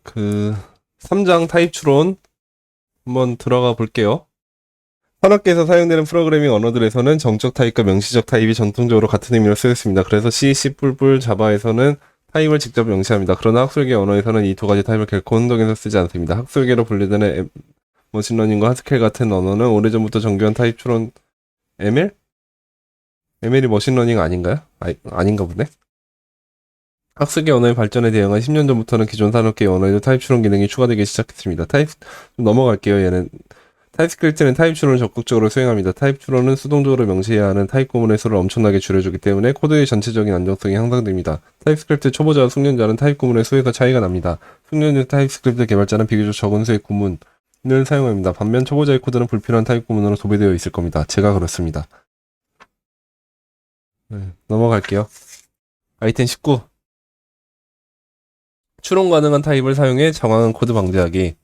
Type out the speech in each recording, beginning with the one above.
그 3장 타입 추론 한번 들어가 볼게요. 산업계에서 사용되는 프로그래밍 언어들에서는 정적 타입과 명시적 타입이 전통적으로 같은 의미로 쓰였습니다. 그래서 C, C++, 자바에서는 타입을 직접 명시합니다. 그러나 학술계 언어에서는 이 두 가지 타입을 결코 혼동해서 쓰지 않습니다. 학술계로 분류되는 머신러닝과 하스켈 같은 언어는 오래전부터 정교한 타입 추론 ML? ML이 머신러닝 아닌가요? 아닌가 보네. 학술계 언어의 발전에 대응한 10년 전부터는 기존 산업계 언어에도 타입 추론 기능이 추가되기 시작했습니다. 좀 넘어갈게요. 얘는 타입스크립트는 타입 추론을 적극적으로 수행합니다. 타입 추론은 수동적으로 명시해야 하는 타입 구문의 수를 엄청나게 줄여주기 때문에 코드의 전체적인 안정성이 향상됩니다. 타입스크립트 초보자와 숙련자는 타입 구문의 수에서 차이가 납니다. 숙련자 타입스크립트 개발자는 비교적 적은 수의 구문을 사용합니다. 반면 초보자의 코드는 불필요한 타입 구문으로 도배되어 있을 겁니다. 제가 그렇습니다. 넘어갈게요. 아이템 19. 추론 가능한 타입을 사용해 정황한 코드 방지하기.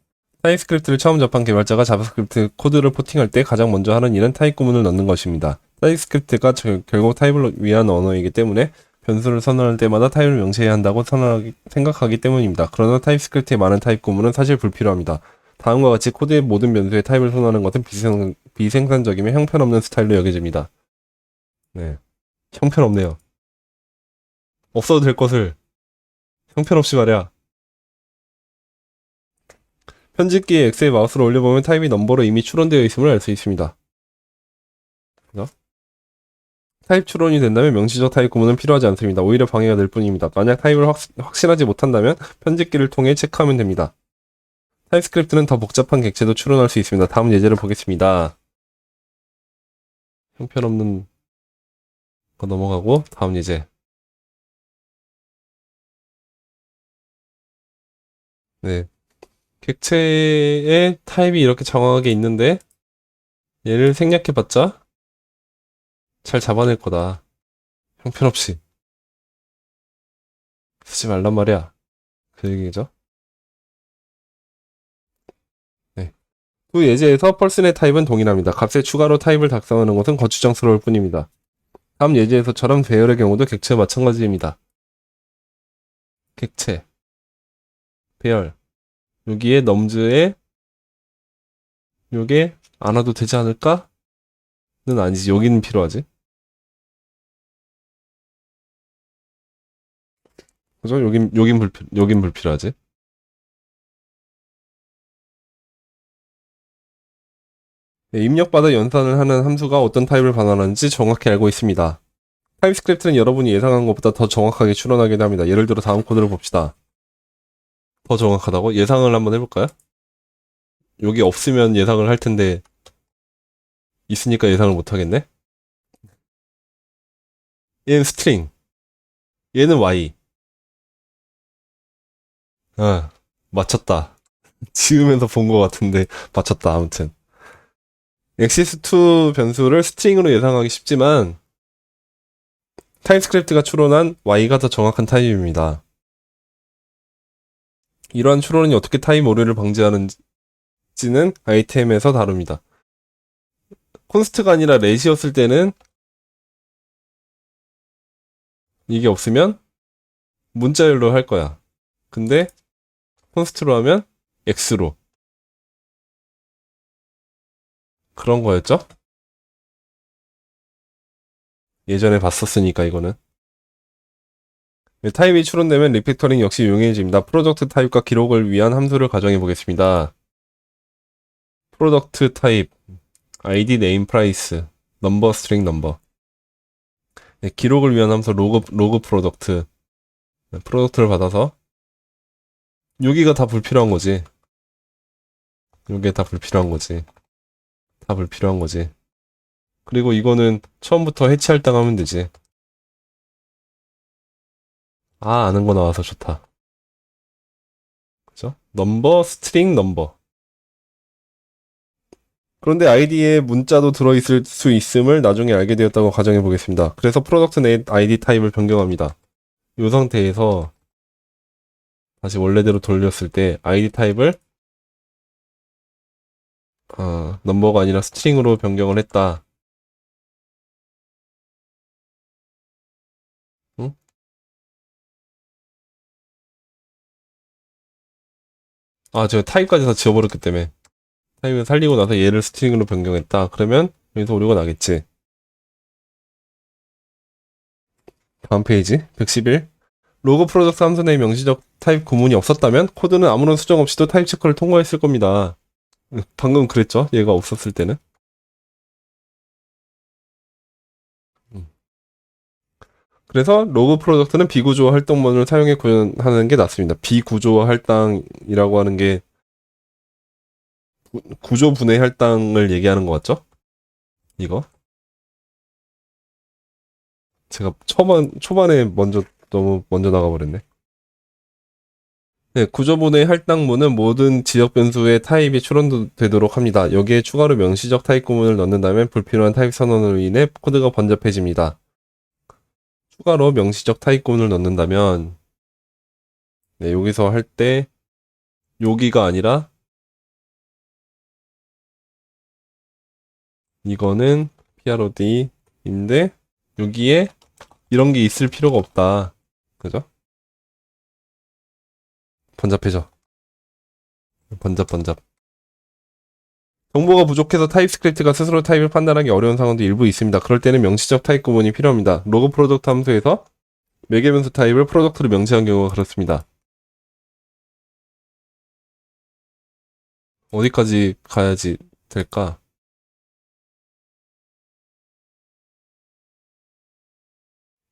타입스크립트를 처음 접한 개발자가 자바스크립트 코드를 포팅할 때 가장 먼저 하는 일은 타입 구문을 넣는 것입니다. 타입스크립트가 결국 타입을 위한 언어이기 때문에 변수를 선언할 때마다 타입을 명시해야 한다고 생각하기 때문입니다. 그러나 타입스크립트의 많은 타입 구문은 사실 불필요합니다. 다음과 같이 코드의 모든 변수에 타입을 선언하는 것은 비생산적이며 형편없는 스타일로 여겨집니다. 네, 형편없네요. 없어도 될 것을 형편없이 말이야. 편집기에 X에 마우스를 올려보면 타입이 넘버로 이미 추론되어 있음을 알 수 있습니다. 타입 추론이 된다면 명시적 타입 구문은 필요하지 않습니다. 오히려 방해가 될 뿐입니다. 만약 타입을 확신하지 못한다면 편집기를 통해 체크하면 됩니다. 타입스크립트는 더 복잡한 객체도 추론할 수 있습니다. 다음 예제를 보겠습니다. 형편없는 거 넘어가고 다음 예제. 네, 객체의 타입이 이렇게 정확하게 있는데 얘를 생략해봤자 잘 잡아낼 거다. 형편없이 쓰지 말란 말이야. 그 얘기죠. 네. 두 예제에서 펄슨의 타입은 동일합니다. 값에 추가로 타입을 작성하는 것은 거추장스러울 뿐입니다. 다음 예제에서처럼 배열의 경우도 객체와 마찬가지입니다. 객체, 배열. 여기에 넘즈에 요게 안 와도 되지 않을까? 는 아니지. 여기는 필요하지. 그죠? 여긴 불필요하지. 네, 입력받아 연산을 하는 함수가 어떤 타입을 반환하는지 정확히 알고 있습니다. 타입스크립트는 여러분이 예상한 것보다 더 정확하게 추론하기도 합니다. 예를 들어 다음 코드를 봅시다. 더 정확하다고? 예상을 한번 해볼까요? 여기 없으면 예상을 할 텐데 있으니까 예상을 못 하겠네? 얘는 스트링, 얘는 Y. 아, 맞췄다. 지으면서 본 것 같은데 맞췄다. 아무튼 엑시스2 변수를 스트링으로 예상하기 쉽지만 타입스크립트가 추론한 Y가 더 정확한 타입입니다. 이러한 추론이 어떻게 타입 오류를 방지하는지는 아이템에서 다룹니다. 콘스트가 아니라 렛이었을 때는 이게 없으면 문자열로 할 거야. 근데 콘스트로 하면 X로. 그런 거였죠? 예전에 봤었으니까 이거는. 타입이 추론되면 리팩터링 역시 용이해집니다. 프로덕트 타입과 기록을 위한 함수를 가정해 보겠습니다. 프로덕트 타입 id name price 넘버 스트링 넘버. 네, 기록을 위한 함수 로그 프로덕트. 네, 프로덕트를 받아서 여기가 다 불필요한 거지. 요게 다 불필요한 거지. 다 불필요한 거지. 그리고 이거는 처음부터 해치할당 하면 되지. 아, 아는 거 나와서 좋다. 그죠? 넘버 스트링 넘버. 그런데 아이디에 문자도 들어있을 수 있음을 나중에 알게 되었다고 가정해 보겠습니다. 그래서 프로덕트 넷 아이디 타입을 변경합니다. 이 상태에서 다시 원래대로 돌렸을 때 아이디 타입을 넘버가 아니라 스트링으로 변경을 했다. 응? 아, 제가 타입까지 다 지워버렸기 때문에. 타입을 살리고 나서 얘를 스트링으로 변경했다. 그러면 여기서 오류가 나겠지. 다음 페이지 111. 로그 프로젝트 함수 내 명시적 타입 구문이 없었다면 코드는 아무런 수정 없이도 타입 체크를 통과했을 겁니다. 방금 그랬죠? 얘가 없었을 때는. 그래서 로그 프로젝트는 비구조화 할당문을 사용해 구현하는 게 낫습니다. 비구조화 할당이라고 하는 게 구조 분해 할당을 얘기하는 것 같죠? 이거. 제가 초반에 너무 먼저 나가버렸네. 네, 구조분해 할당문은 모든 지역 변수의 타입이 출원되도록 합니다. 여기에 추가로 명시적 타입 구문을 넣는다면 불필요한 타입 선언으로 인해 코드가 번잡해집니다. 추가로 명시적 타입 구문을 넣는다면 네, 여기서 할 때 여기가 아니라 이거는 PROD인데 여기에 이런 게 있을 필요가 없다. 그죠? 번잡해져. 번잡. 정보가 부족해서 타입스크립트가 스스로 타입을 판단하기 어려운 상황도 일부 있습니다. 그럴 때는 명시적 타입 구문이 필요합니다. 로그 프로덕트 함수에서 매개 변수 타입을 프로덕트로 명시한 경우가 그렇습니다. 어디까지 가야지 될까?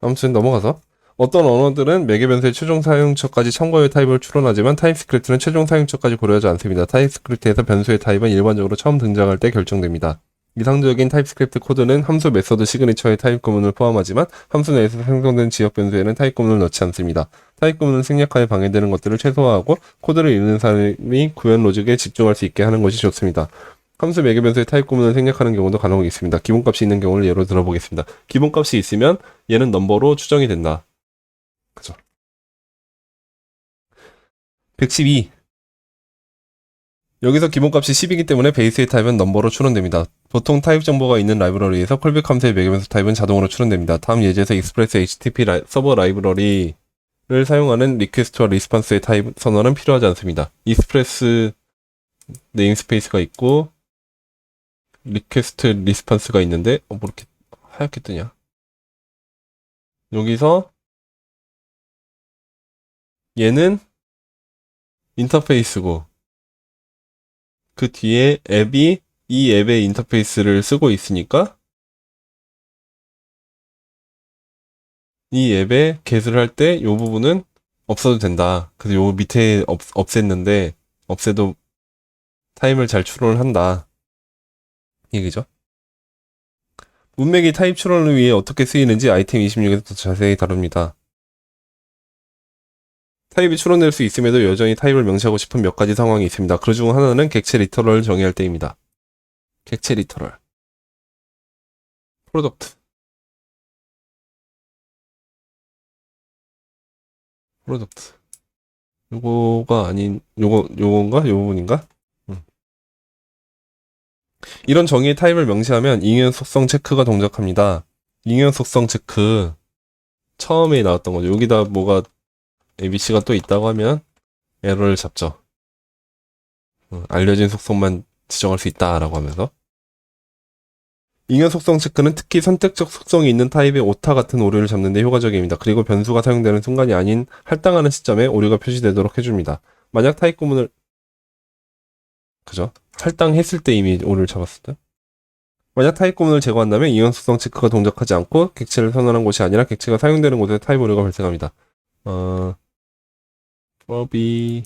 아무튼 넘어가서 어떤 언어들은 매개 변수의 최종 사용처까지 참고의 타입을 추론하지만 타입스크립트는 최종 사용처까지 고려하지 않습니다. 타입스크립트에서 변수의 타입은 일반적으로 처음 등장할 때 결정됩니다. 이상적인 타입스크립트 코드는 함수 메서드 시그니처의 타입 구문을 포함하지만 함수 내에서 생성된 지역 변수에는 타입 구문을 넣지 않습니다. 타입 구문은 생략하여 방해되는 것들을 최소화하고 코드를 읽는 사람이 구현 로직에 집중할 수 있게 하는 것이 좋습니다. 함수 매개 변수의 타입 구문을 생략하는 경우도 간혹 있습니다. 기본값이 있는 경우를 예로 들어보겠습니다. 기본값이 있으면 얘는 넘버로 추정이 된다. 그죠? 112. 여기서 기본값이 10이기 때문에 베이스의 타입은 넘버로 추론됩니다. 보통 타입 정보가 있는 라이브러리에서 콜백 함수의 매개변수 타입은 자동으로 추론됩니다. 다음 예제에서 익스프레스 HTTP 서버 라이브러리를 사용하는 리퀘스트와 리스폰스의 타입 선언은 필요하지 않습니다. 익스프레스 네임스페이스가 있고 리퀘스트 리스폰스가 있는데 뭐 이렇게 하얗게 뜨냐? 여기서 얘는 인터페이스고 그 뒤에 앱이 이 앱의 인터페이스를 쓰고 있으니까 이 앱에 get을 할 때 이 부분은 없어도 된다. 그래서 요 밑에 없앴는데 없애도 타입을 잘 추론을 한다. 얘기죠. 문맥이 타입 추론을 위해 어떻게 쓰이는지 아이템 26에서 더 자세히 다룹니다. 타입이 추론될 수 있음에도 여전히 타입을 명시하고 싶은 몇 가지 상황이 있습니다. 그 중 하나는 객체 리터럴을 정의할 때입니다. 객체 리터럴. 프로덕트. 요거가 아닌, 요건가? 요 부분인가? 이런 정의의 타입을 명시하면 잉여 속성 체크가 동작합니다. 잉여 속성 체크. 처음에 나왔던 거죠. 여기다 뭐가 ABC가 또 있다고 하면 에러를 잡죠. 알려진 속성만 지정할 수 있다라고 하면서. 잉여 속성 체크는 특히 선택적 속성이 있는 타입의 오타 같은 오류를 잡는 데 효과적입니다. 그리고 변수가 사용되는 순간이 아닌 할당하는 시점에 오류가 표시되도록 해줍니다. 만약 타입 구문을 그죠? 할당했을 때 이미 오류를 잡았을 때. 만약 타입 구문을 제거한다면 잉여 속성 체크가 동작하지 않고 객체를 선언한 곳이 아니라 객체가 사용되는 곳에 타입 오류가 발생합니다. 프로비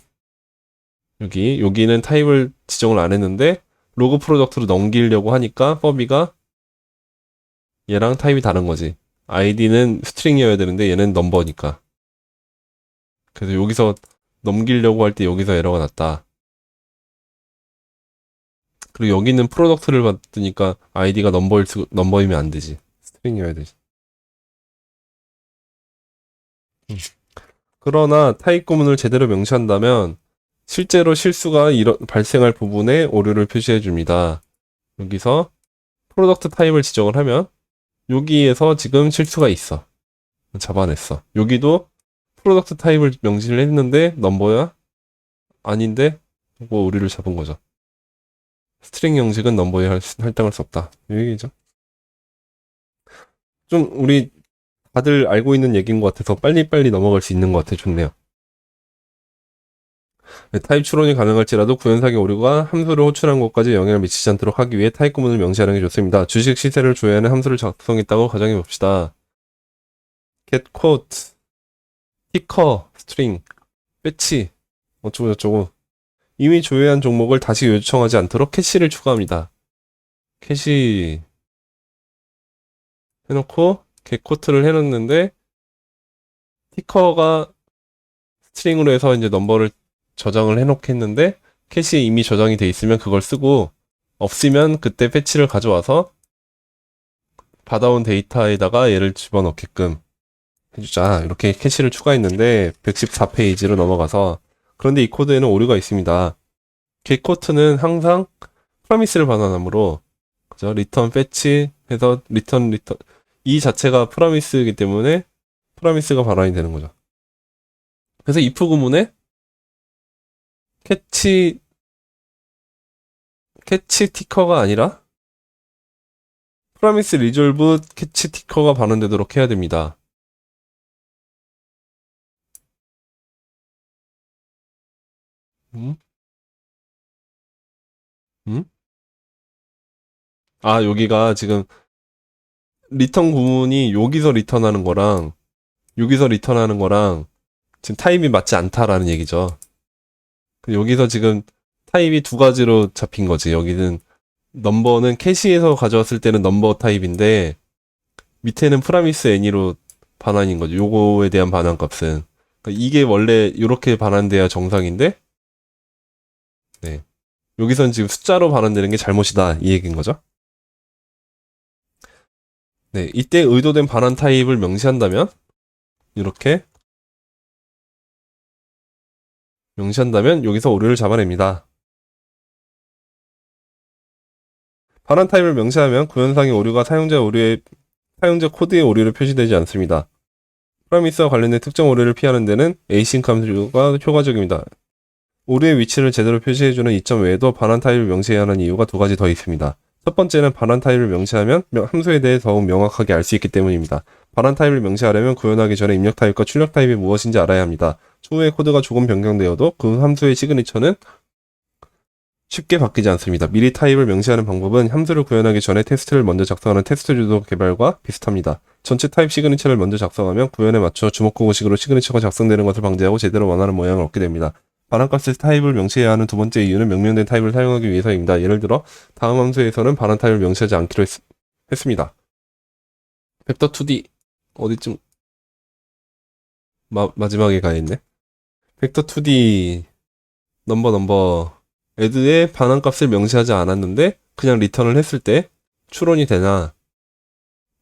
여기는 타입을 지정을 안 했는데 로그 프로덕트로 넘기려고 하니까 퍼비가 얘랑 타입이 다른 거지. 아이디는 스트링이어야 되는데 얘는 넘버니까. 그래서 여기서 넘기려고 할 때 여기서 에러가 났다. 그리고 여기는 프로덕트를 받으니까 아이디가 넘버이면 안 되지. 스트링이어야 되지. 그러나 타입 구문을 제대로 명시한다면 실제로 실수가 발생할 부분에 오류를 표시해 줍니다. 여기서 프로덕트 타입을 지정을 하면 여기에서 지금 실수가 있어. 잡아냈어. 여기도 프로덕트 타입을 명시를 했는데 넘버야? 아닌데 뭐 오류를 잡은 거죠. 스트링 형식은 넘버에 할당할 수 없다. 이 얘기죠. 좀 우리 다들 알고 있는 얘기인 것 같아서 빨리빨리 넘어갈 수 있는 것 같아. 좋네요. 네, 타입 추론이 가능할지라도 구현상의 오류가 함수를 호출한 것까지 영향을 미치지 않도록 하기 위해 타입 구문을 명시하는 게 좋습니다. 주식 시세를 조회하는 함수를 작성했다고 가정해 봅시다. get quote, 티커, 스트링, 배치, 어쩌고저쩌고. 이미 조회한 종목을 다시 요청하지 않도록 캐시를 추가합니다. 캐시 해놓고 get quote를 해놨는데 티커가 스트링으로 해서 이제 넘버를 저장을 해놓겠는데 캐시에 이미 저장이 돼 있으면 그걸 쓰고 없으면 그때 패치를 가져와서 받아온 데이터에다가 얘를 집어넣게끔 해주자. 이렇게 캐시를 추가했는데 114페이지로 넘어가서 그런데 이 코드에는 오류가 있습니다. getQuote는 항상 프로미스를 반환하므로 그죠? 리턴 패치 해서 리턴 이 자체가 프로미스이기 때문에 프로미스가 반환이 되는 거죠. 그래서 if 구문에 캐치 티커가 아니라 프로미스 리졸브 캐치 티커가 반환되도록 해야 됩니다. 음? 음? 아, 여기가 지금 리턴 구문이 여기서 리턴하는 거랑 지금 타입이 맞지 않다라는 얘기죠. 여기서 지금 타입이 두 가지로 잡힌 거지. 여기는 넘버는 캐시에서 가져왔을 때는 넘버 타입인데 밑에는 프라미스 애니로 반환인 거죠. 요거에 대한 반환 값은. 그러니까 이게 원래 이렇게 반환돼야 정상인데 네. 여기선 지금 숫자로 반환되는 게 잘못이다. 이 얘기인 거죠. 네. 이때 의도된 반환 타입을 명시한다면 이렇게 명시한다면 여기서 오류를 잡아냅니다. 반환 타입을 명시하면 구현상의 오류가 사용자 코드의 오류로 표시되지 않습니다. 프로미스와 관련된 특정 오류를 피하는 데는 async 함수가 효과적입니다. 오류의 위치를 제대로 표시해주는 이점 외에도 반환 타입을 명시해야 하는 이유가 두 가지 더 있습니다. 첫 번째는 반환 타입을 명시하면 함수에 대해 더욱 명확하게 알 수 있기 때문입니다. 반환 타입을 명시하려면 구현하기 전에 입력 타입과 출력 타입이 무엇인지 알아야 합니다. 추후에 코드가 조금 변경되어도 그 함수의 시그니처는 쉽게 바뀌지 않습니다. 미리 타입을 명시하는 방법은 함수를 구현하기 전에 테스트를 먼저 작성하는 테스트 주도 개발과 비슷합니다. 전체 타입 시그니처를 먼저 작성하면 구현에 맞춰 주먹구구식으로 시그니처가 작성되는 것을 방지하고 제대로 원하는 모양을 얻게 됩니다. 반환값의 타입을 명시해야 하는 두 번째 이유는 명명된 타입을 사용하기 위해서입니다. 예를 들어 다음 함수에서는 반환 타입을 명시하지 않기로 했습니다. 벡터2D 어디쯤 마지막에 가 있네. 벡터2D 넘버 애드에 반환값을 명시하지 않았는데 그냥 리턴을 했을 때 추론이 되나?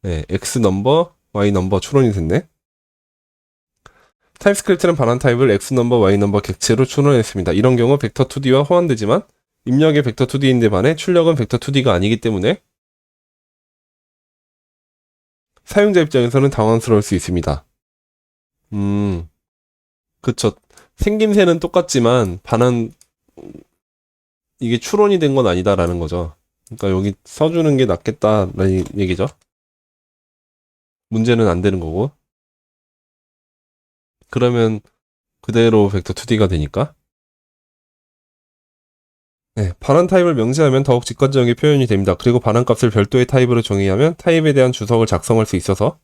네, x 넘버, y 넘버 추론이 됐네. 타입스크립트는 반환 타입을 x 넘버, y 넘버 객체로 추론했습니다. 이런 경우 벡터2D와 호환되지만 입력의 벡터2D인데 반해 출력은 벡터2D가 아니기 때문에 사용자 입장에서는 당황스러울 수 있습니다. 그쵸. 생김새는 똑같지만 이게 추론이 된 건 아니다라는 거죠. 그러니까 여기 써주는 게 낫겠다라는 얘기죠. 문제는 안 되는 거고. 그러면 그대로 벡터2D가 되니까. 네, 반환 타입을 명시하면 더욱 직관적인 표현이 됩니다. 그리고 반환값을 별도의 타입으로 정의하면 타입에 대한 주석을 작성할 수 있어서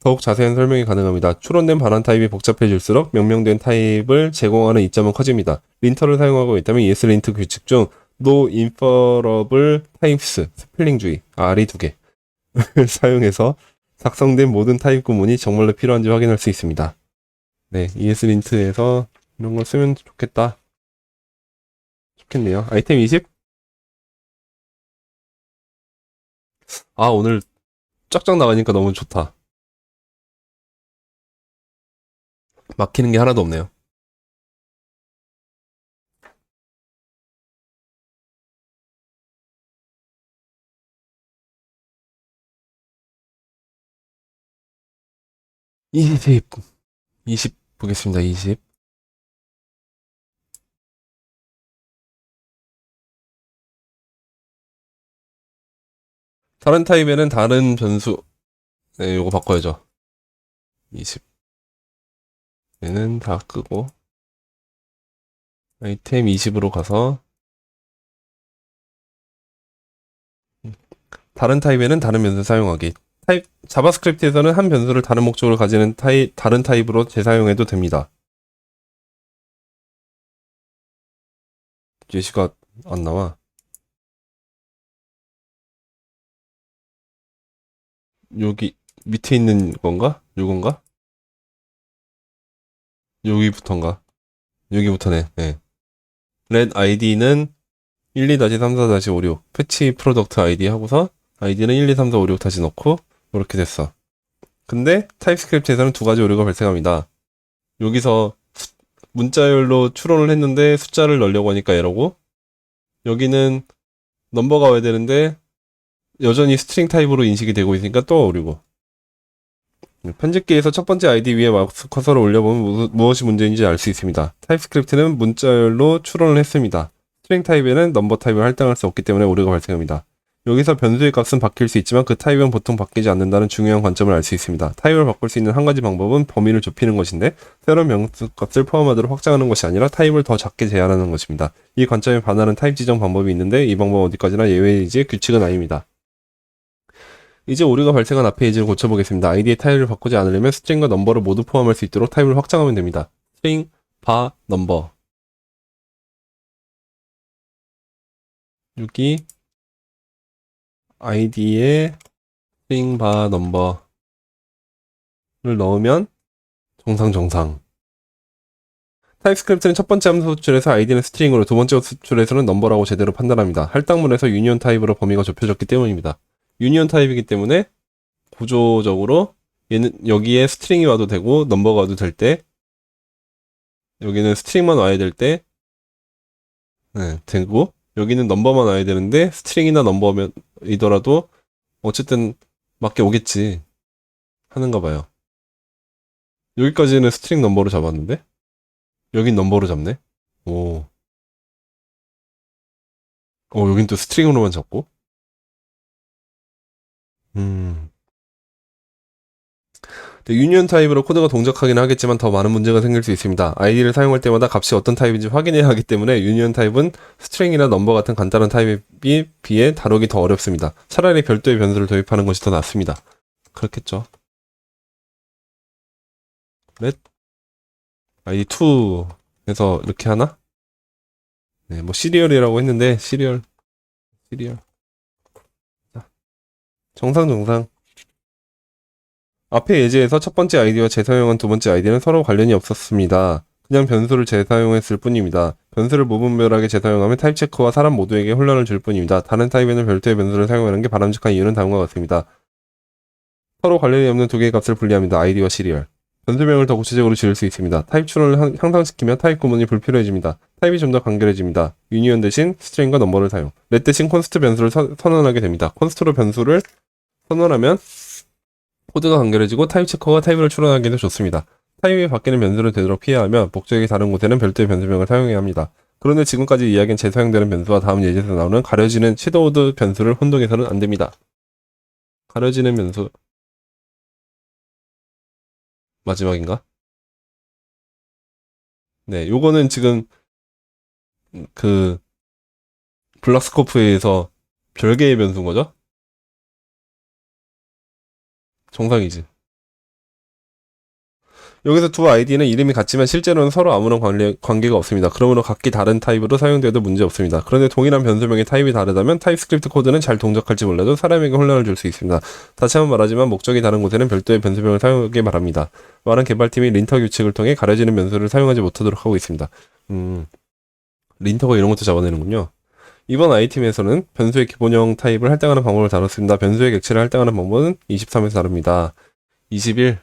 더욱 자세한 설명이 가능합니다. 추론된 반환 타입이 복잡해질수록 명명된 타입을 제공하는 이점은 커집니다. 린터를 사용하고 있다면 ESLint 규칙 중 No Inferable Types 스펠링주의 R이 두 개를 사용해서 작성된 모든 타입 구문이 정말로 필요한지 확인할 수 있습니다. 네, ESLint에서 이런 걸 쓰면 좋겠네요. 아이템 20? 아, 오늘 쫙쫙 나가니까 너무 좋다. 막히는 게 하나도 없네요. 이십 보겠습니다. 20. 다른 타입에는 다른 변수, 네, 요거 바꿔야죠. 20. 얘는 다 끄고, 아이템 20으로 가서, 다른 타입에는 다른 변수 사용하기. 자바스크립트에서는 한 변수를 다른 목적으로 가지는 다른 타입으로 재사용해도 됩니다. 예시가 안 나와. 여기 밑에 있는 건가? 요건가? 여기부터인가? 여기부터네. 네. 렛 아이디는 12-34-56 패치 프로덕트 아이디 하고서 아이디는 123456 다시 넣고 이렇게 됐어. 근데 타입스크립트에서는 두 가지 오류가 발생합니다. 여기서 문자열로 추론을 했는데 숫자를 넣으려고 하니까 에러고, 여기는 넘버가 와야 되는데 여전히 스트링 타입으로 인식이 되고 있으니까 또 오류고. 편집기에서 첫 번째 아이디 위에 마우스 커서를 올려보면 무엇이 문제인지 알 수 있습니다. 타입스크립트는 문자열로 추론을 했습니다. 스트링 타입에는 넘버 타입을 할당할 수 없기 때문에 오류가 발생합니다. 여기서 변수의 값은 바뀔 수 있지만 그 타입은 보통 바뀌지 않는다는 중요한 관점을 알 수 있습니다. 타입을 바꿀 수 있는 한 가지 방법은 범위를 좁히는 것인데, 새로운 변수 값을 포함하도록 확장하는 것이 아니라 타입을 더 작게 제한하는 것입니다. 이 관점에 반하는 타입 지정 방법이 있는데 이 방법은 어디까지나 예외이지 규칙은 아닙니다. 이제 오류가 발생한 앞 페이지를 고쳐보겠습니다. 아이디의 타입을 바꾸지 않으려면 스트링과 넘버를 모두 포함할 수 있도록 타입을 확장하면 됩니다. 스트링, 바, 넘버. 여기 아이디에 스트링, 바, 넘버를 넣으면 정상. 타입스크립트는 첫 번째 함수 호출에서 아이디는 스트링으로, 두 번째 호출에서는 넘버라고 제대로 판단합니다. 할당문에서 유니온 타입으로 범위가 좁혀졌기 때문입니다. 유니온 타입이기 때문에 구조적으로 얘는 여기에 스트링이 와도 되고 넘버가 와도 될 때, 여기는 스트링만 와야 될 때, 네, 되고, 여기는 넘버만 와야 되는데 스트링이나 넘버이더라도 어쨌든 맞게 오겠지 하는가 봐요. 여기까지는 스트링 넘버로 잡았는데 여긴 넘버로 잡네. 오. 여긴 또 스트링으로만 잡고. 유니온 타입으로 코드가 동작하긴 하겠지만 더 많은 문제가 생길 수 있습니다. 아이디를 사용할 때마다 값이 어떤 타입인지 확인해야 하기 때문에 유니온 타입은 스트링이나 넘버 같은 간단한 타입에 비해 다루기 더 어렵습니다. 차라리 별도의 변수를 도입하는 것이 더 낫습니다. 그렇겠죠. let id2에서 이렇게 하나? 네, 뭐 시리얼이라고 했는데 시리얼. 정상. 앞의 예제에서 첫 번째 아이디와 재사용한 두 번째 아이디는 서로 관련이 없었습니다. 그냥 변수를 재사용했을 뿐입니다. 변수를 무분별하게 재사용하면 타입 체크와 사람 모두에게 혼란을 줄 뿐입니다. 다른 타입에는 별도의 변수를 사용하는 게 바람직한 이유는 다음과 같습니다. 서로 관련이 없는 두 개의 값을 분리합니다. 아이디와 시리얼. 변수명을 더 구체적으로 지을 수 있습니다. 타입 추론을 향상시키면 타입 구분이 불필요해집니다. 타입이 좀 더 간결해집니다. 유니온 대신 스트링과 넘버를 사용. 렛 대신 콘스트 변수를 선언하게 됩니다. 콘스트로 변수를 선언하면 코드가 간결해지고 타입 체커가 타입을 추론하기도 좋습니다. 타입이 바뀌는 변수를 되도록 피해야 하며 목적이 다른 곳에는 별도의 변수명을 사용해야 합니다. 그런데 지금까지 이야기한 재사용되는 변수와 다음 예제에서 나오는 가려지는 섀도우드 변수를 혼동해서는 안 됩니다. 가려지는 변수 마지막인가? 네, 요거는 지금 그 블락스코프에서 별개의 변수인 거죠? 정상이지. 여기서 두 아이디는 이름이 같지만 실제로는 서로 아무런 관계가 없습니다. 그러므로 각기 다른 타입으로 사용되어도 문제 없습니다. 그런데 동일한 변수명의 타입이 다르다면 타입스크립트 코드는 잘 동작할지 몰라도 사람에게 혼란을 줄 수 있습니다. 다시 한번 말하지만 목적이 다른 곳에는 별도의 변수명을 사용하길 바랍니다. 많은 개발팀이 린터 규칙을 통해 가려지는 변수를 사용하지 못하도록 하고 있습니다. 린터가 이런 것도 잡아내는군요. 이번 아이템에서는 변수의 기본형 타입을 할당하는 방법을 다뤘습니다. 변수의 객체를 할당하는 방법은 23에서 다릅니다. 21.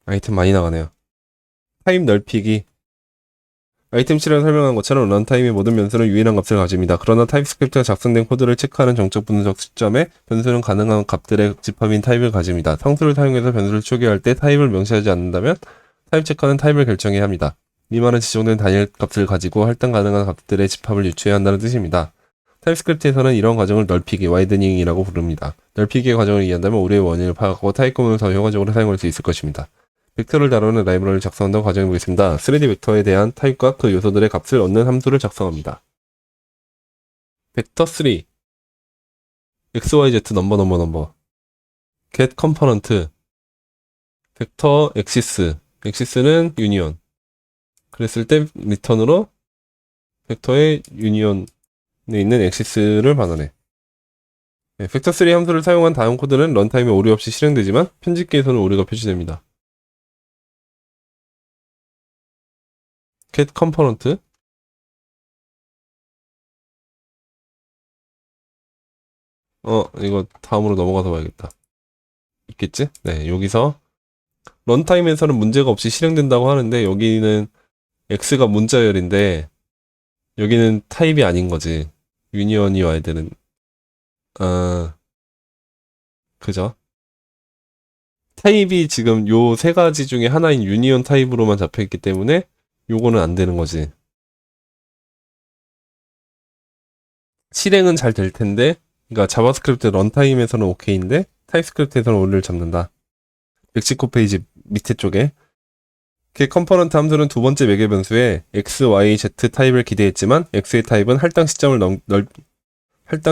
아이템 많이 나가네요. 타입 넓히기. 아이템 7에 설명한 것처럼 런타임의 모든 변수는 유일한 값을 가집니다. 그러나 타입스크립트가 작성된 코드를 체크하는 정적 분석 시점에 변수는 가능한 값들의 집합인 타입을 가집니다. 상수를 사용해서 변수를 초기화할 때 타입을 명시하지 않는다면 타입 체커는 타입을 결정해야 합니다. 미만은 지정된 단일 값을 가지고 할당 가능한 값들의 집합을 유추해야 한다는 뜻입니다. 타입스크립트에서는 이런 과정을 넓히기, 와이드닝이라고 부릅니다. 넓히기의 과정을 이해한다면 오류의 원인을 파악하고 타입 구분을 더 효과적으로 사용할 수 있을 것입니다. 벡터를 다루는 라이브러리를 작성한다고 가정해보겠습니다. 3D 벡터에 대한 타입과 그 요소들의 값을 얻는 함수를 작성합니다. 벡터 3 xyz 넘버 get component 벡터 엑시스는 유니온 그랬을 때 리턴으로 벡터의 유니온에 있는 엑시스를 반환해. 네, 벡터 3 함수를 사용한 다음 코드는 런타임에 오류 없이 실행되지만 편집기에서는 오류가 표시됩니다. get component 이거 다음으로 넘어가서 봐야겠다. 있겠지? 네, 여기서 런타임에서는 문제가 없이 실행된다고 하는데 여기는 x가 문자열인데 여기는 타입이 아닌 거지. 유니온이 와야 되는 그죠? 타입이 지금 요 세 가지 중에 하나인 유니온 타입으로만 잡혀있기 때문에 요거는 안 되는 거지. 실행은 잘 될 텐데, 그러니까 자바스크립트 런타임에서는 오케이인데 타입스크립트에서는 오류를 잡는다. 119페이지 밑에 쪽에 get 컴포넌트 함수는 두 번째 매개 변수에 x, y, z 타입을 기대했지만 x의 타입은 할당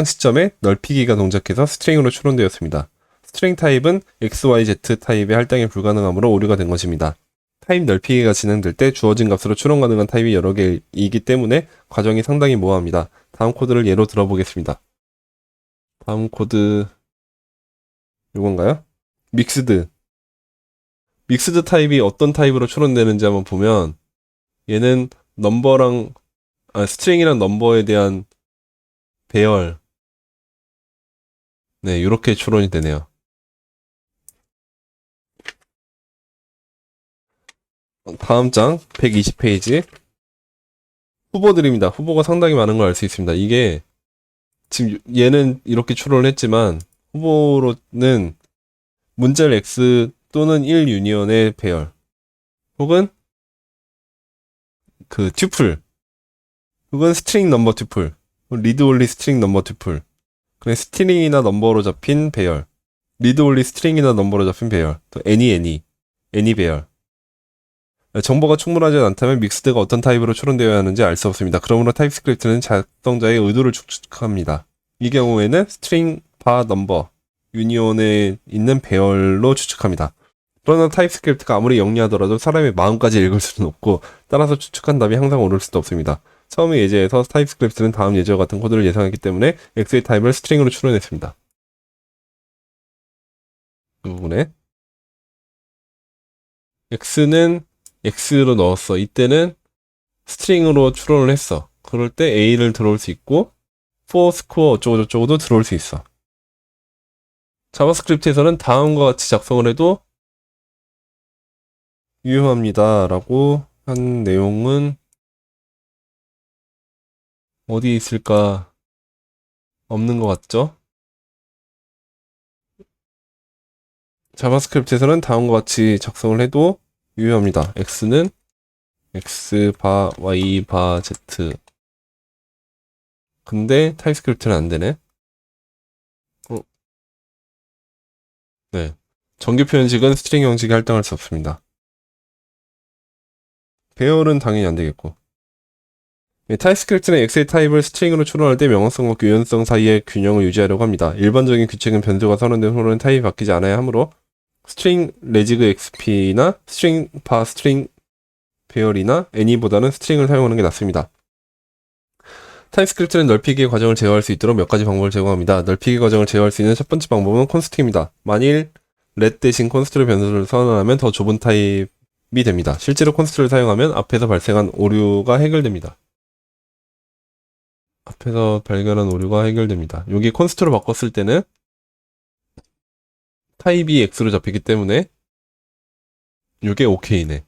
시점에 넓히기가 동작해서 스트링으로 추론되었습니다. 스트링 타입은 x, y, z 타입의 할당이 불가능하므로 오류가 된 것입니다. 타입 넓히기가 진행될 때 주어진 값으로 추론 가능한 타입이 여러 개이기 때문에 과정이 상당히 모호합니다. 다음 코드를 예로 들어보겠습니다. 다음 코드 이건가요? 믹스드 타입이 어떤 타입으로 추론되는지 한번 보면 얘는 스트링이랑 넘버에 대한 배열 네, 이렇게 추론이 되네요. 다음 장 120페이지 후보들입니다. 후보가 상당히 많은 걸 알 수 있습니다. 이게 지금 얘는 이렇게 추론을 했지만 후보로는 문자열 x 또는 1 유니온의 배열 혹은 그 튜플 혹은 스트링 넘버 튜플 리드 올리 스트링 넘버 튜플 그냥 스트링이나 넘버로 잡힌 배열 리드 올리 스트링이나 넘버로 잡힌 배열 또 애니 배열 정보가 충분하지 않다면 믹스드가 어떤 타입으로 추론되어야 하는지 알 수 없습니다. 그러므로 타입스크립트는 작성자의 의도를 추측합니다. 이 경우에는 스트링 바 넘버 유니온에 있는 배열로 추측합니다. 그러나 타입스크립트가 아무리 영리하더라도 사람의 마음까지 읽을 수는 없고 따라서 추측한 답이 항상 옳을 수도 없습니다. 처음의 예제에서 타입스크립트는 다음 예제와 같은 코드를 예상했기 때문에 x의 타입을 스트링으로 추론했습니다. 그 부분에 x는 x로 넣었어. 이때는 스트링으로 추론을 했어. 그럴 때 a를 들어올 수 있고 for 스코어 어쩌고저쩌고도 들어올 수 있어. 자바스크립트에서는 다음과 같이 작성을 해도 유효합니다 라고 한 내용은 어디 있을까? 없는 것 같죠? 자바스크립트에서는 다음과 같이 작성을 해도 유효합니다. x는 x 바 y 바 z 근데 타입스크립트는 안 되네. 네. 정규 표현식은 스트링 형식에 할당할 수 없습니다. 배열은 당연히 안 되겠고. 네, 타입스크립트는 x의 타입을 스트링으로 추론할 때 명확성과 유연성 사이의 균형을 유지하려고 합니다. 일반적인 규칙은 변수가 선언된 후로는 타입이 바뀌지 않아야 하므로 스트링 레지그 xp나 스트링 바 스트링 배열이나 any보다는 스트링을 사용하는 게 낫습니다. 타입스크립트는 넓히기의 과정을 제어할 수 있도록 몇 가지 방법을 제공합니다. 넓히기 과정을 제어할 수 있는 첫 번째 방법은 콘스트입니다. 만일 let 대신 콘스트로 변수를 선언하면 더 좁은 타입이 됩니다. 실제로 콘스트를 사용하면 앞에서 발생한 오류가 해결됩니다. 여기 콘스트로 바꿨을 때는 타입이 x로 잡히기 때문에 이게 오케이네.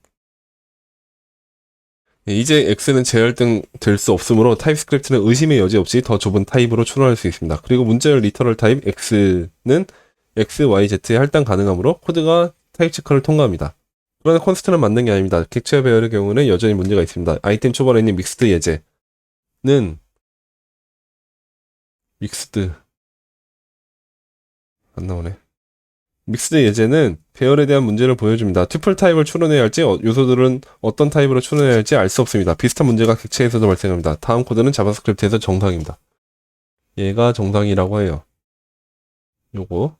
이제 x는 재할등 될 수 없으므로 타입스크립트는 의심의 여지 없이 더 좁은 타입으로 추론할 수 있습니다. 그리고 문자열 리터럴 타입 x는 x, y, z에 할당 가능하므로 코드가 타입 체커를 통과합니다. 그러나 콘스트는 맞는 게 아닙니다. 객체와 배열의 경우는 여전히 문제가 있습니다. 아이템 초반에 있는 믹스드 예제는 믹스드 안 나오네. 믹스드 예제는 배열에 대한 문제를 보여줍니다. 튜플 타입을 추론해야 할지 요소들은 어떤 타입으로 추론해야 할지 알 수 없습니다. 비슷한 문제가 객체에서도 발생합니다. 다음 코드는 자바스크립트에서 정상입니다. 얘가 정상이라고 해요. 요거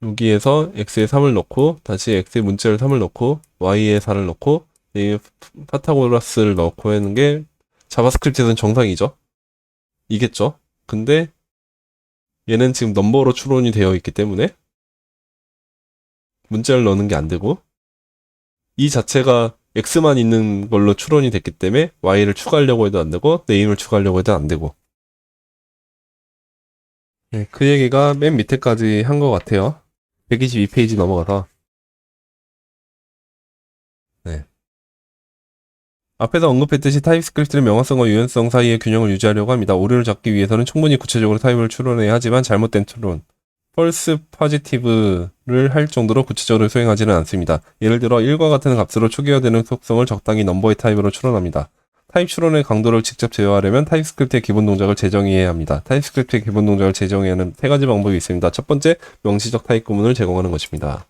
여기에서 x에 3을 넣고 다시 x의 문자를 3을 넣고 y에 4를 넣고 이 파타고라스를 넣고 하는 게 자바스크립트에서는 정상이죠. 이겠죠. 근데 얘는 지금 넘버로 추론이 되어 있기 때문에 문자를 넣는 게 안 되고 이 자체가 x만 있는 걸로 추론이 됐기 때문에 y를 추가하려고 해도 안 되고 네임을 추가하려고 해도 안 되고 네, 그 얘기가 맨 밑에까지 한 것 같아요. 122페이지 넘어가서 네. 앞에서 언급했듯이 타입스크립트는 명확성과 유연성 사이의 균형을 유지하려고 합니다. 오류를 잡기 위해서는 충분히 구체적으로 타입을 추론해야 하지만 잘못된 추론, 펄스 포지티브를 할 정도로 구체적으로 수행하지는 않습니다. 예를 들어 1과 같은 값으로 초기화되는 속성을 적당히 넘버의 타입으로 추론합니다. 타입 추론의 강도를 직접 제어하려면 타입스크립트의 기본 동작을 재정의해야 합니다. 타입스크립트의 기본 동작을 재정의하는 세 가지 방법이 있습니다. 첫 번째, 명시적 타입 구문을 제공하는 것입니다.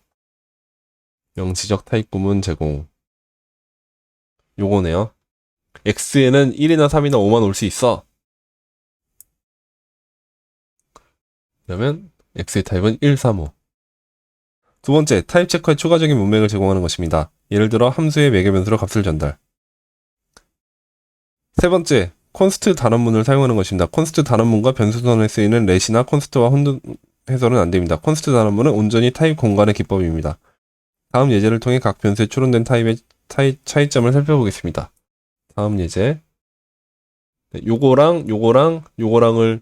명시적 타입 구문 제공. 요거네요. x에는 1이나 3이나 5만 올 수 있어. 그러면 x의 타입은 1, 3, 5. 두 번째, 타입 체커의 추가적인 문맥을 제공하는 것입니다. 예를 들어 함수의 매개 변수로 값을 전달. 세 번째, 콘스트 단원문을 사용하는 것입니다. 콘스트 단원문과 변수선에 쓰이는 렛이나 콘스트와 혼동해서는 안 됩니다. 콘스트 단원문은 온전히 타입 공간의 기법입니다. 다음 예제를 통해 각 변수에 추론된 타입의 차이점을 살펴보겠습니다. 다음 예제. 네, 요거랑을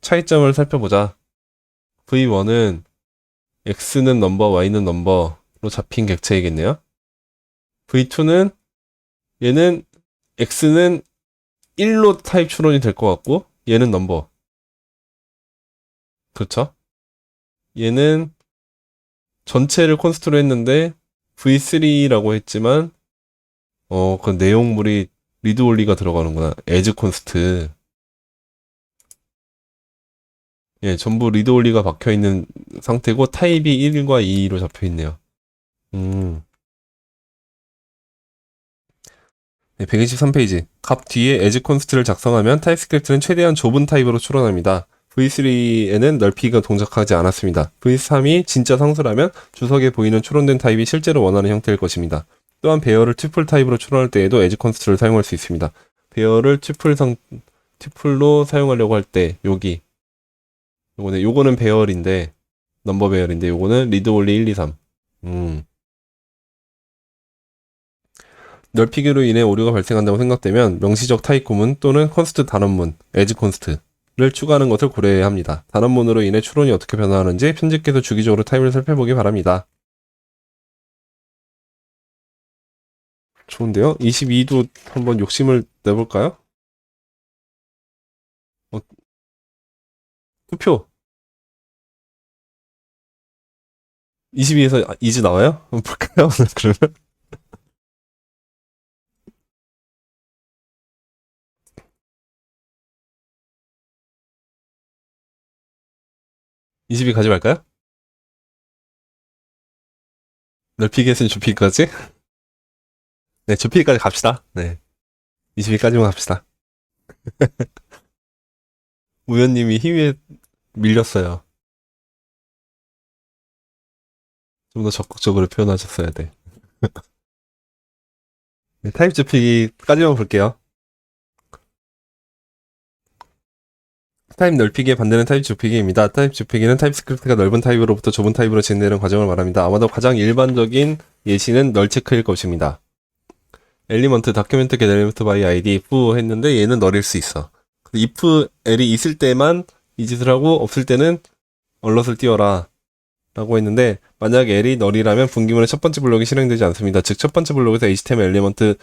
차이점을 살펴보자. v1은 x는 넘버, y는 넘버로 잡힌 객체이겠네요. v2는 얘는 x는 1로 타입 추론이 될 것 같고 얘는 넘버. 그렇죠? 얘는 전체를 콘스트로 했는데 v3라고 했지만 그 내용물이 리드 올리가 들어가는구나. as 콘스트. 예, 전부 리드 올리가 박혀 있는 상태고 타입이 1과 2로 잡혀 있네요. 네, 123페이지. 값 뒤에 as 콘스트를 작성하면 타입스크립트는 최대한 좁은 타입으로 추론합니다. v3에는 넓히기가 동작하지 않았습니다. v3이 진짜 상수라면 주석에 보이는 추론된 타입이 실제로 원하는 형태일 것입니다. 또한 배열을 튜플 타입으로 추론할 때에도 as 콘스트를 사용할 수 있습니다. 배열을 튜플로 사용하려고 할 때 요거는 배열인데 넘버 배열인데 요거는 리드 올리 1, 2, 3. 넓히기로 인해 오류가 발생한다고 생각되면 명시적 타입 구문 또는 콘스트 단원문, as 콘스트를 추가하는 것을 고려해야 합니다. 단원문으로 인해 추론이 어떻게 변화하는지 편집기에서 주기적으로 타입을 살펴보기 바랍니다. 좋은데요? 22도 한번 욕심을 내볼까요? 투표. 22에서 이즈 나와요? 한번 볼까요? 그러면 22 가지 말까요? 넓히기 했으니 좁히기까지? 네, 좁히기까지 갑시다. 네. 22까지만 갑시다. 우연님이 힘에 밀렸어요. 좀 더 적극적으로 표현하셨어야 돼. 네, 타입 좁히기까지만 볼게요. 타입 넓히기의 반대는 타입 좁히기입니다. 타입 좁히기는 타입스크립트가 넓은 타입으로부터 좁은 타입으로 진행되는 과정을 말합니다. 아마도 가장 일반적인 예시는 널 체크일 것입니다. 엘리먼트 다큐멘트 get element by id if 했는데 얘는 널일 수 있어. if l이 있을 때만 이 짓을 하고 없을 때는 얼럿을 띄워라 라고 했는데 만약 l이 널이라면 분기문의 첫 번째 블록이 실행되지 않습니다. 즉 첫 번째 블록에서 html 엘리먼트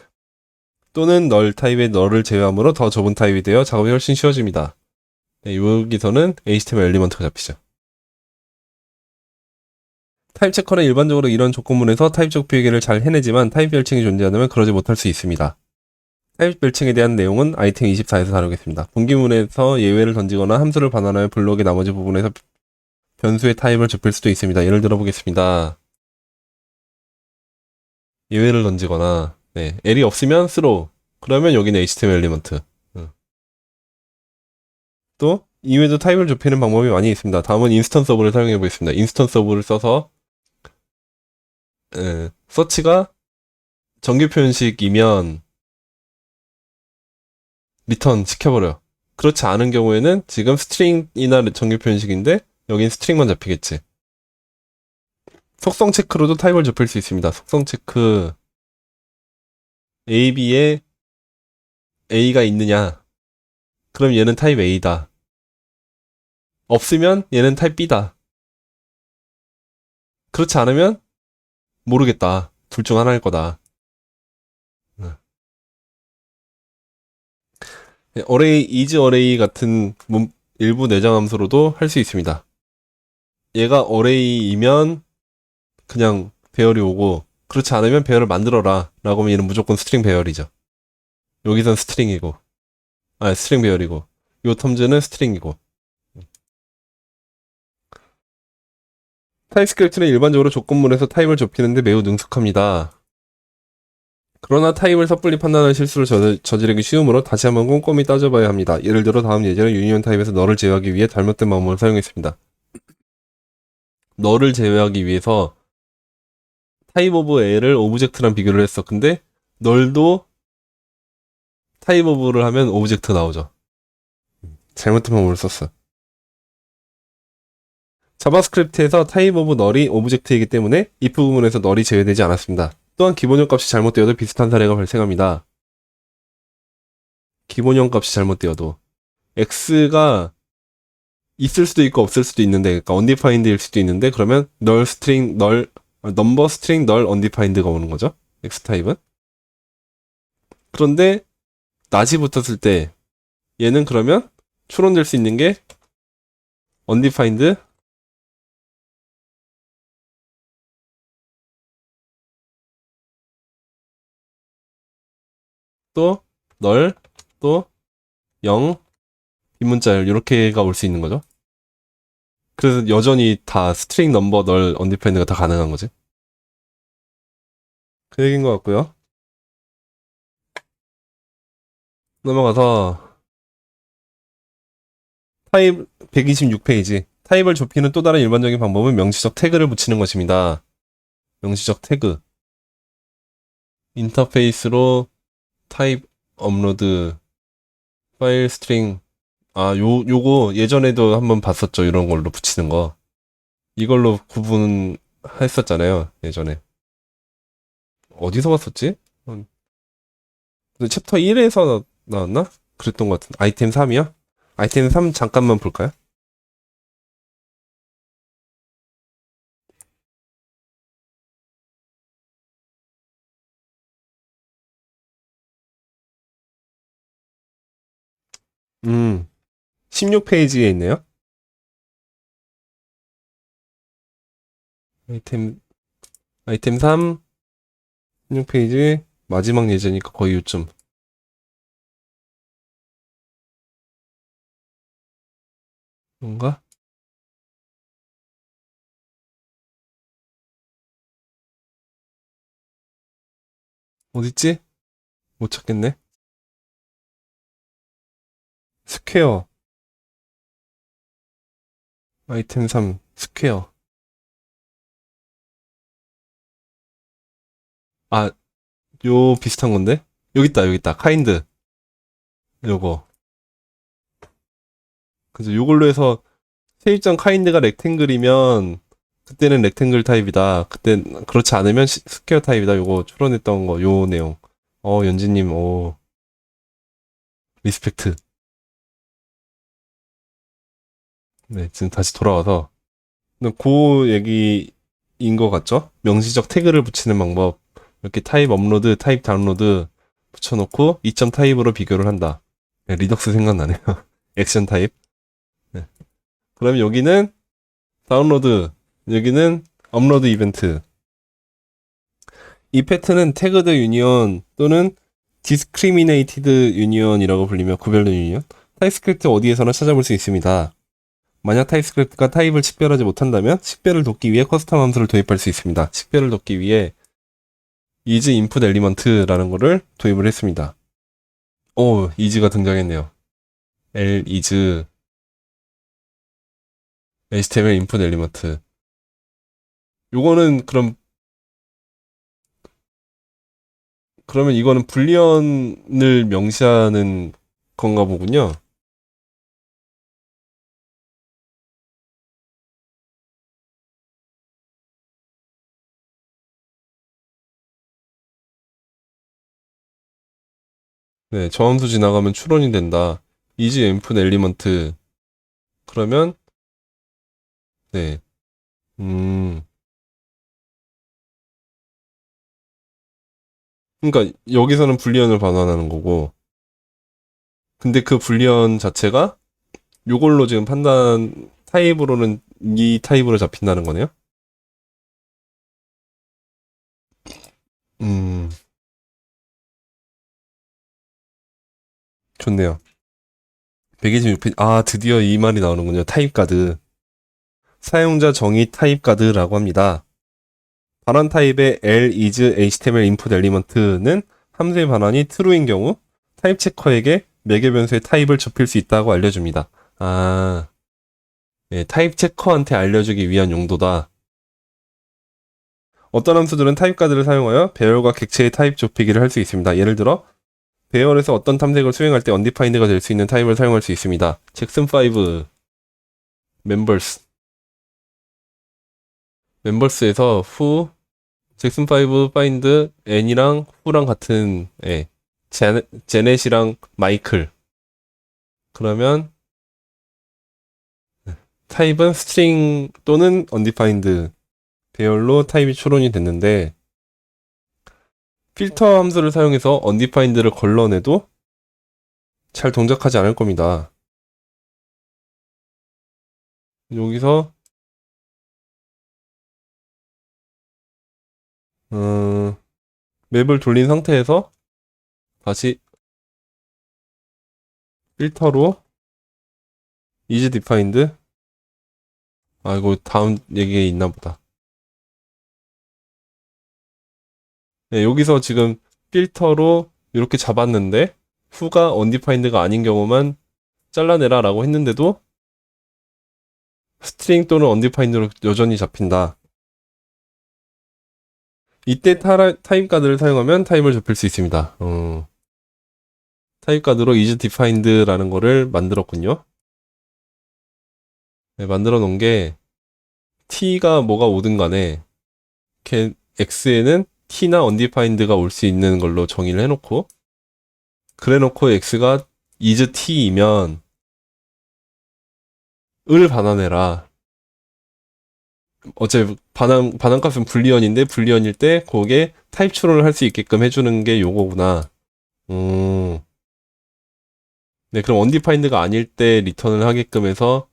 또는 널 타입의 널을 제외하므로 더 좁은 타입이 되어 작업이 훨씬 쉬워집니다. 네, 여기서는 HTML 엘리먼트가 잡히죠. 타입 체커는 일반적으로 이런 조건문에서 타입적 비교를 잘 해내지만 타입 별칭이 존재하면 그러지 못할 수 있습니다. 타입 별칭에 대한 내용은 아이템 24에서 다루겠습니다. 분기문에서 예외를 던지거나 함수를 반환하여 블록의 나머지 부분에서 변수의 타입을 좁힐 수도 있습니다. 예를 들어 보겠습니다. 예외를 던지거나 네, L이 없으면 throw 그러면 여기는 HTML 엘리먼트 또 이외에도 타입을 좁히는 방법이 많이 있습니다. 다음은 인스턴스 서브를 사용해 보겠습니다. 인스턴스 서브를 써서 서치가 정규 표현식이면 리턴 시켜버려요. 그렇지 않은 경우에는 지금 스트링이나 정규 표현식인데 여긴 스트링만 잡히겠지. 속성 체크로도 타입을 좁힐 수 있습니다. 속성 체크 A, B에 A가 있느냐 그럼 얘는 타입 A다. 없으면 얘는 타입 B다. 그렇지 않으면 모르겠다. 둘 중 하나일 거다. 어레이, is 어레이 같은 일부 내장 함수로도 할 수 있습니다. 얘가 어레이이면 그냥 배열이 오고 그렇지 않으면 배열을 만들어라 라고 하면 얘는 무조건 스트링 배열이죠. 여기선 스트링이고 스트링 배열이고 요 텀즈는 스트링이고 타입스크립트는 일반적으로 조건문에서 타입을 좁히는데 매우 능숙합니다. 그러나 타입을 섣불리 판단하는 실수를 저지르기 쉬우므로 다시 한번 꼼꼼히 따져봐야 합니다. 예를 들어 다음 예제는 유니온 타입에서 너를 제외하기 위해 잘못된 방법을 사용했습니다. 너를 제외하기 위해서 타입 오브 L을 오브젝트랑 비교를 했어. 근데 널도 타입 오브를 하면 오브젝트 나오죠. 잘못된 방법을 썼어. 자바스크립트에서 타입 오브 널이 오브젝트이기 때문에 if 부분에서 널이 제외되지 않았습니다. 또한 기본형 값이 잘못되어도 비슷한 사례가 발생합니다. 기본형 값이 잘못되어도 x가 있을 수도 있고 없을 수도 있는데 그러니까 undefined일 수도 있는데 그러면 null string null number string null undefined가 오는 거죠. x 타입은. 그런데 낫이 붙었을 때 얘는 그러면 추론될 수 있는 게 undefined 또 null 또 0 빈문자열 이렇게가 올 수 있는 거죠. 그래서 여전히 다 스트링 넘버 null undefined가 다 가능한 거지. 그 얘기인 것 같고요. 넘어가서 타입 126페이지 타입을 좁히는 또 다른 일반적인 방법은 명시적 태그를 붙이는 것입니다. 명시적 태그 인터페이스로 타입 업로드 파일 스트링 요거 예전에도 한번 봤었죠. 이런 걸로 붙이는 거 이걸로 구분했었잖아요. 예전에 어디서 봤었지? 챕터 1에서 나왔나? 그랬던 것 같은데 아이템 3이요? 아이템 3 잠깐만 볼까요? 음 16페이지에 있네요. 아이템 3 16페이지 마지막 예제니까 거의 요쯤 뭔가? 어딨지? 못 찾겠네. 스퀘어 아이템 3 스퀘어 요 비슷한 건데? 여기 있다 카인드 요거 그래서 요걸로 해서 세입장 카인드가 렉탱글이면 그때는 렉탱글 타입이다. 그때 그렇지 않으면 스퀘어 타입이다. 요거 추론했던 거 요 내용. 연지님 리스펙트. 네, 지금 다시 돌아와서 그 얘기인 것 같죠? 명시적 태그를 붙이는 방법. 이렇게 타입 업로드, 타입 다운로드 붙여놓고 2점 타입으로 비교를 한다. 네, 리덕스 생각나네요. 액션 타입. 네. 그럼 여기는 다운로드, 여기는 업로드 이벤트. 이 패턴은 태그드 유니언 또는 discriminated union이라고 불리며 구별된 유니언. 타입스크립트 어디에서나 찾아볼 수 있습니다. 만약 타입스크립트가 타입을 식별하지 못한다면 식별을 돕기 위해 커스텀 함수를 도입할 수 있습니다. 식별을 돕기 위해 is input element라는 거를 도입을 했습니다. 오, is가 등장했네요. L is HTML input element. 요거는 그러면 이거는 불리언을 명시하는 건가 보군요. 네, 저함수 지나가면 추론이 된다. is input element. 그러면 네. 그러니까 여기서는 불리언을 반환하는 거고, 근데 그 불리언 자체가 요걸로 지금 판단 타입으로는 이 타입으로 잡힌다는 거네요. 음, 좋네요. 126페이지. 아, 드디어 이 말이 나오는군요. 타입가드. 사용자 정의 타입가드라고 합니다. 반환 타입의 L is HTML input element는 함수의 반환이 true인 경우 타입 체커에게 매개 변수의 타입을 좁힐 수 있다고 알려줍니다. 아, 네, 타입 체커한테 알려주기 위한 용도다. 어떤 함수들은 타입가드를 사용하여 배열과 객체의 타입 좁히기를 할 수 있습니다. 예를 들어 배열에서 어떤 탐색을 수행할 때 undefined가 될 수 있는 타입을 사용할 수 있습니다. 잭슨5 멤버스에서 who 잭슨5 find n이랑 who랑 같은 제넷이랑 마이클. 그러면 타입은 스트링 또는 undefined 배열로 타입이 추론이 됐는데 필터 함수를 사용해서 undefined를 걸러내도 잘 동작하지 않을 겁니다. 여기서 맵을 돌린 상태에서 다시 필터로 is defined. 아, 이거 다음 얘기에 있나 보다. 네, 여기서 지금 필터로 이렇게 잡았는데 who가 undefined가 아닌 경우만 잘라내라 라고 했는데도 스트링 또는 undefined로 여전히 잡힌다. 이때 타입가드를 사용하면 타입을 좁힐 수 있습니다. 타입가드로 is defined라는 거를 만들었군요. 네, 만들어 놓은 게 t가 뭐가 오든 간에 x에는 t나 undefined가 올 수 있는 걸로 정의를 해놓고 그래놓고 x가 is t이면 을 반환해라. 어차피 반환값은 불리언인데 불리언일 때 거기에 타입 추론을 할 수 있게끔 해주는 게 요거구나. 네, 그럼 undefined가 아닐 때 리턴을 하게끔 해서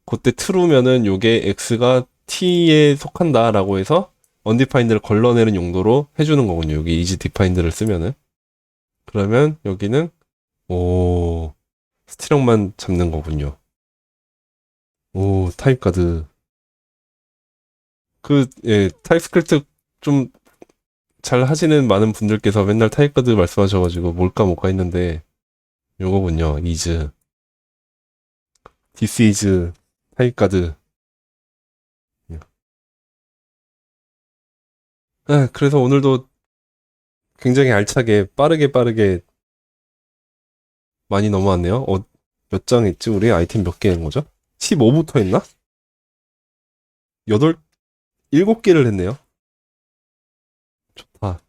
그때 true면은 요게 x가 t에 속한다라고 해서 undefined를 걸러내는 용도로 해주는 거군요. 여기 is defined를 쓰면은. 그러면 여기는 스트링만 잡는 거군요. 오, 타입가드. 타입스크립트 좀 잘 하시는 많은 분들께서 맨날 타입가드 말씀하셔가지고 뭘까 했는데 요거군요. is. this is 타입가드. 그래서 오늘도 굉장히 알차게 빠르게 많이 넘어왔네요. 몇 장 했지? 우리 아이템 몇 개 한 거죠? 15부터 했나? 7개를 했네요. 좋다.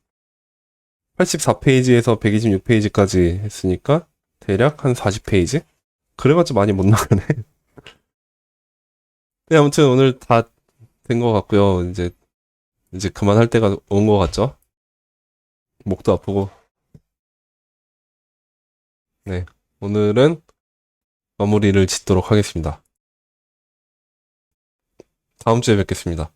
84페이지에서 126페이지까지 했으니까 대략 한 40페이지? 그래봤자 많이 못 나가네. 네, 아무튼 오늘 다 된 것 같고요. 이제 그만할 때가 온 것 같죠? 목도 아프고. 네, 오늘은 마무리를 짓도록 하겠습니다. 다음 주에 뵙겠습니다.